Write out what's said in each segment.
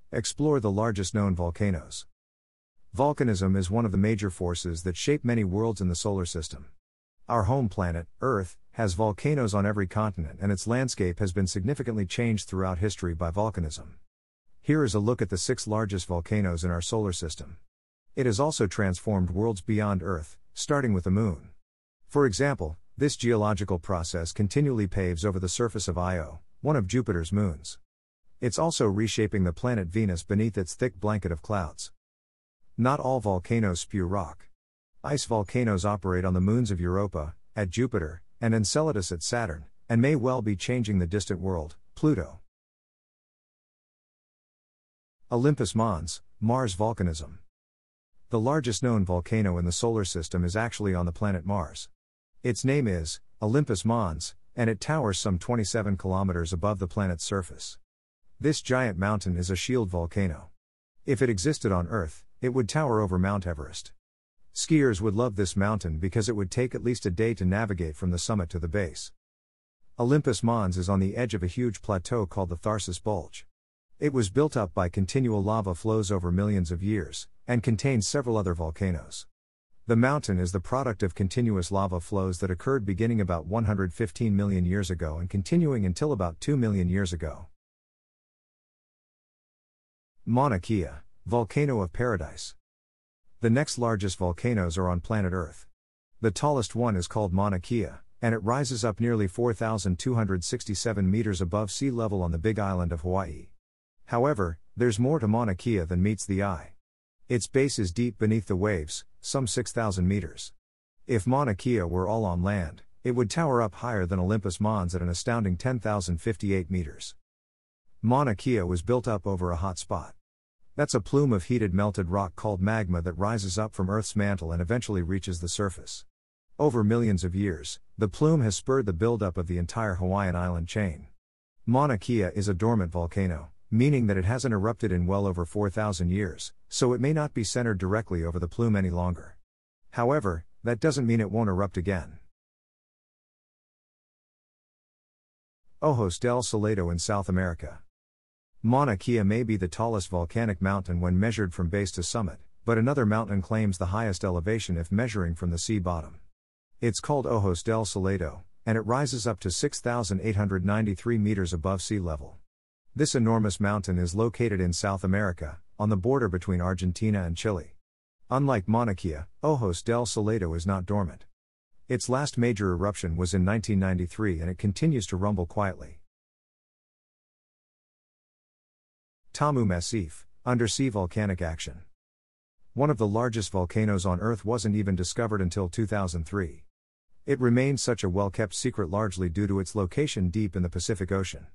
Explore the largest known volcanoes. Volcanism is one of the major forces that shape many worlds in the solar system. Our home planet, Earth, has volcanoes on every continent, and its landscape has been significantly changed throughout history by volcanism. Here is a look at the 6 largest volcanoes in our solar system. It has also transformed worlds beyond Earth, starting with the Moon. For example, this geological process continually paves over the surface of Io, one of Jupiter's moons. It's also reshaping the planet Venus beneath its thick blanket of clouds. Not all volcanoes spew rock. Ice volcanoes operate on the moons of Europa, at Jupiter, and Enceladus at Saturn, and may well be changing the distant world, Pluto. Olympus Mons, Mars volcanism. The largest known volcano in the solar system is actually on the planet Mars. Its name is Olympus Mons, and it towers some 27 kilometers above the planet's surface. This giant mountain is a shield volcano. If it existed on Earth, it would tower over Mount Everest. Skiers would love this mountain because it would take at least a day to navigate from the summit to the base. Olympus Mons is on the edge of a huge plateau called the Tharsis Bulge. It was built up by continual lava flows over millions of years, and contains several other volcanoes. The mountain is the product of continuous lava flows that occurred beginning about 115 million years ago and continuing until about 2 million years ago. Mauna Kea, Volcano of Paradise. The next largest volcanoes are on planet Earth. The tallest one is called Mauna Kea, and it rises up nearly 4,267 meters above sea level on the Big Island of Hawaii. However, there's more to Mauna Kea than meets the eye. Its base is deep beneath the waves, some 6,000 meters. If Mauna Kea were all on land, it would tower up higher than Olympus Mons at an astounding 10,058 meters. Mauna Kea was built up over a hot spot. That's a plume of heated melted rock called magma that rises up from Earth's mantle and eventually reaches the surface. Over millions of years, the plume has spurred the buildup of the entire Hawaiian island chain. Mauna Kea is a dormant volcano, meaning that it hasn't erupted in well over 4,000 years, so it may not be centered directly over the plume any longer. However, that doesn't mean it won't erupt again. Ojos del Salado in South America. Mauna Kea may be the tallest volcanic mountain when measured from base to summit, but another mountain claims the highest elevation if measuring from the sea bottom. It's called Ojos del Salado, and it rises up to 6,893 meters above sea level. This enormous mountain is located in South America, on the border between Argentina and Chile. Unlike Mauna Kea, Ojos del Salado is not dormant. Its last major eruption was in 1993 and it continues to rumble quietly. Tamu Massif, undersea volcanic action. One of the largest volcanoes on Earth wasn't even discovered until 2003. It remains such a well-kept secret largely due to its location deep in the Pacific Ocean.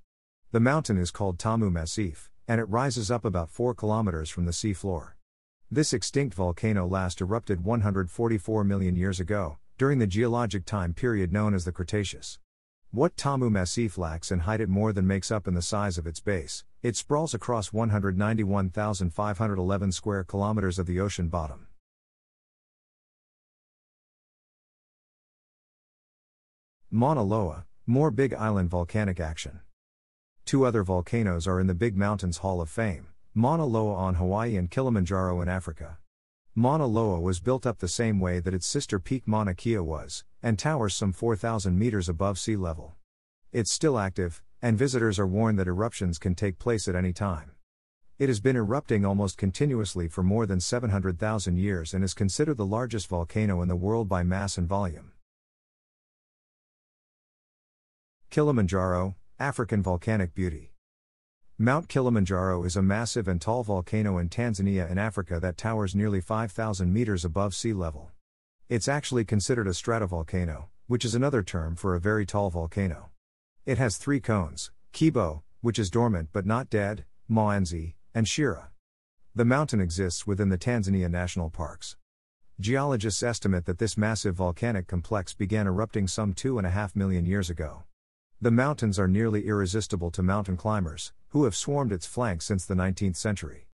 The mountain is called Tamu Massif, and it rises up about 4 kilometers from the sea floor. This extinct volcano last erupted 144 million years ago, during the geologic time period known as the Cretaceous. What Tamu Massif lacks in height it more than makes up in the size of its base. It sprawls across 191,511 square kilometers of the ocean bottom. Mauna Loa, more Big Island volcanic action. 2 other volcanoes are in the Big Mountains Hall of Fame, Mauna Loa on Hawaii and Kilimanjaro in Africa. Mauna Loa was built up the same way that its sister peak Mauna Kea was, and towers some 4,000 meters above sea level. It's still active, and visitors are warned that eruptions can take place at any time. It has been erupting almost continuously for more than 700,000 years and is considered the largest volcano in the world by mass and volume. Kilimanjaro, African volcanic beauty. Mount Kilimanjaro is a massive and tall volcano in Tanzania in Africa that towers nearly 5,000 meters above sea level. It's actually considered a stratovolcano, which is another term for a very tall volcano. It has 3 cones, Kibo, which is dormant but not dead, Mwanzi, and Shira. The mountain exists within the Tanzania national parks. Geologists estimate that this massive volcanic complex began erupting some 2.5 million years ago. The mountains are nearly irresistible to mountain climbers, who have swarmed its flanks since the 19th century.